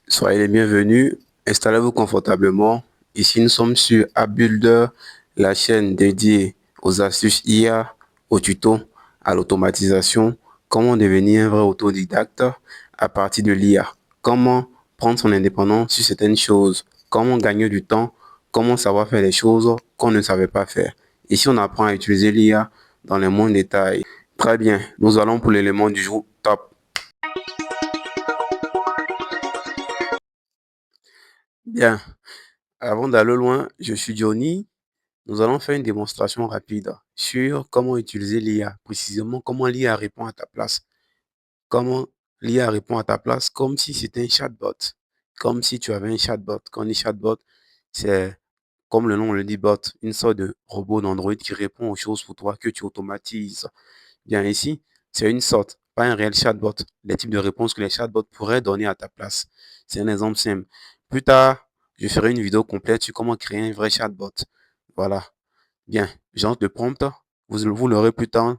Soyez les bienvenus, installez-vous confortablement. Ici, nous sommes sur AppBuilder, la chaîne dédiée aux astuces IA, aux tutos, à l'automatisation, comment devenir un vrai autodidacte à partir de l'IA, comment prendre son indépendance sur certaines choses, comment gagner du temps, comment savoir faire les choses qu'on ne savait pas faire. Ici, on apprend à utiliser l'IA dans les moindres détails. Très bien, nous allons pour l'élément du jour. Top. Bien, avant d'aller loin, je suis Johnny. Nous allons faire une démonstration rapide sur comment utiliser l'IA, précisément comment l'IA répond à ta place. Comment l'IA répond à ta place comme si c'était un chatbot, comme si tu avais un chatbot. Quand on dit chatbot, c'est comme le nom le dit bot, une sorte de robot d'Android qui répond aux choses pour toi que tu automatises. Bien ici, c'est une sorte, pas un réel chatbot. Les types de réponses que les chatbots pourraient donner à ta place. C'est un exemple simple. Plus tard, je ferai une vidéo complète sur comment créer un vrai chatbot. Voilà. Bien, j'entre le prompt. Vous l'aurez plus tard.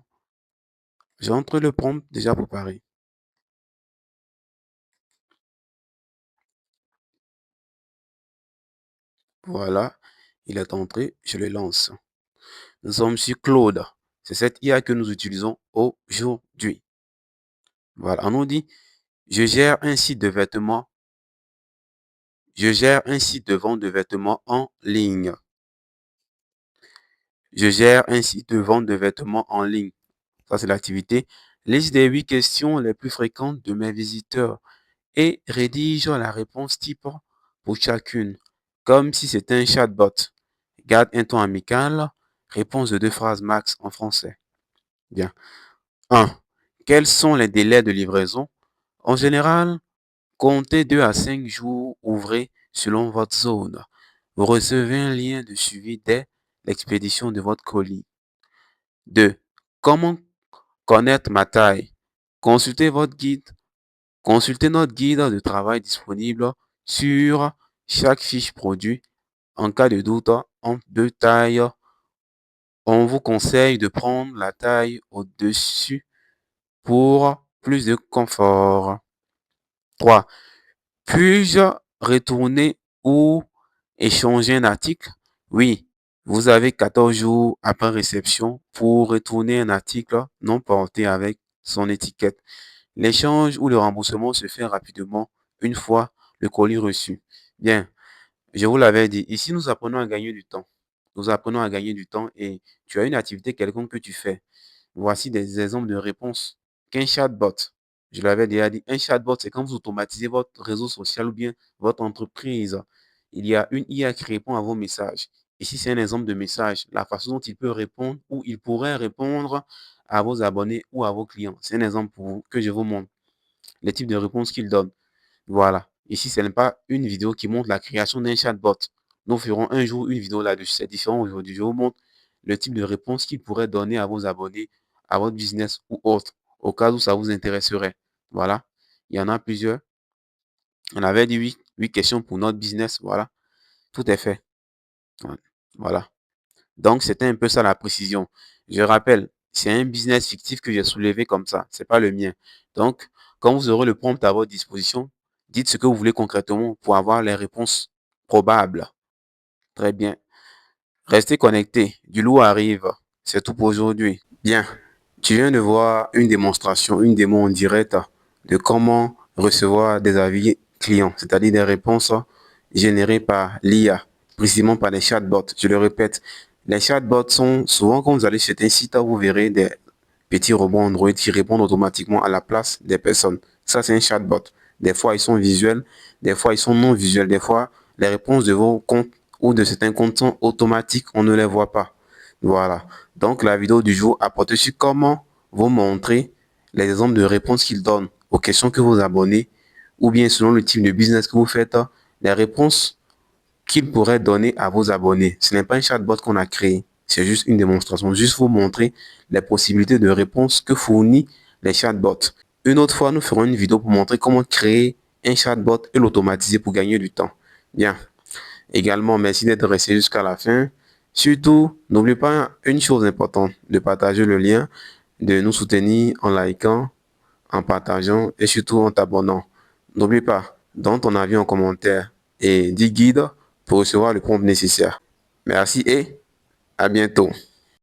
J'entre le prompt déjà préparé. Voilà. Il est entré. Je le lance. Nous sommes sur Claude. C'est cette IA que nous utilisons aujourd'hui. Voilà. On nous dit, je gère un site de vêtements. Je gère un site de vente de vêtements en ligne. Je gère un site de vente de vêtements en ligne. Ça, c'est l'activité. Liste des 8 questions les plus fréquentes de mes visiteurs et rédige la réponse type pour chacune, comme si c'était un chatbot. Garde un ton amical. Réponse de 2 phrases max en français. Bien. 1. Quels sont les délais de livraison? En général, comptez 2 à 5 jours ouvrés selon votre zone. Vous recevez un lien de suivi dès l'expédition de votre colis. 2. Comment connaître ma taille? Consultez votre guide. Consultez notre guide de travail disponible sur chaque fiche produit. En cas de doute entre deux tailles, on vous conseille de prendre la taille au-dessus pour plus de confort. 3. Puis-je retourner ou échanger un article? Oui, vous avez 14 jours après réception pour retourner un article non porté avec son étiquette. L'échange ou le remboursement se fait rapidement une fois le colis reçu. Bien, je vous l'avais dit, ici nous apprenons à gagner du temps. Nous apprenons à gagner du temps et tu as une activité quelconque que tu fais. Voici des exemples de réponses qu'un chatbot, je l'avais déjà dit, un chatbot, c'est quand vous automatisez votre réseau social ou bien votre entreprise. Il y a une IA qui répond à vos messages. Ici, c'est un exemple de message, la façon dont il peut répondre ou il pourrait répondre à vos abonnés ou à vos clients. C'est un exemple pour vous que je vous montre, les types de réponses qu'il donne. Voilà. Ici, ce n'est pas une vidéo qui montre la création d'un chatbot. Nous ferons un jour une vidéo là-dessus. C'est différent aujourd'hui. Je vous montre le type de réponse qu'il pourrait donner à vos abonnés, à votre business ou autre, au cas où ça vous intéresserait. Voilà. Il y en a plusieurs. On avait dit 8 questions pour notre business. Voilà. Tout est fait. Voilà. Donc, c'était un peu ça la précision. Je rappelle, c'est un business fictif que j'ai soulevé comme ça. C'est pas le mien. Donc, quand vous aurez le prompt à votre disposition, dites ce que vous voulez concrètement pour avoir les réponses probables. Très bien. Restez connectés. Du lourd arrive. C'est tout pour aujourd'hui. Bien. Tu viens de voir une démonstration, une démo en direct de comment recevoir des avis clients, c'est-à-dire des réponses générées par l'IA, précisément par les chatbots. Je le répète, les chatbots sont souvent, quand vous allez sur un site, vous verrez des petits robots Android qui répondent automatiquement à la place des personnes. Ça, c'est un chatbot. Des fois, ils sont visuels, des fois, ils sont non visuels. Des fois, les réponses de vos comptes ou de certains comptes sont automatiques, on ne les voit pas. Voilà. Donc, la vidéo du jour a porté sur comment vous montrer les exemples de réponses qu'il donne aux questions que vous abonnez ou bien selon le type de business que vous faites, les réponses qu'il pourrait donner à vos abonnés. Ce n'est pas un chatbot qu'on a créé, c'est juste une démonstration, juste vous montrer les possibilités de réponse que fournit les chatbots. Une autre fois, nous ferons une vidéo pour montrer comment créer un chatbot et l'automatiser pour gagner du temps. Bien. Également, merci d'être resté jusqu'à la fin. Surtout, n'oubliez pas une chose importante, de partager le lien, de nous soutenir en likant, en partageant et surtout en t'abonnant. N'oubliez pas, Donne ton avis en commentaire et dis guide pour recevoir le prompt nécessaire. Merci et à bientôt.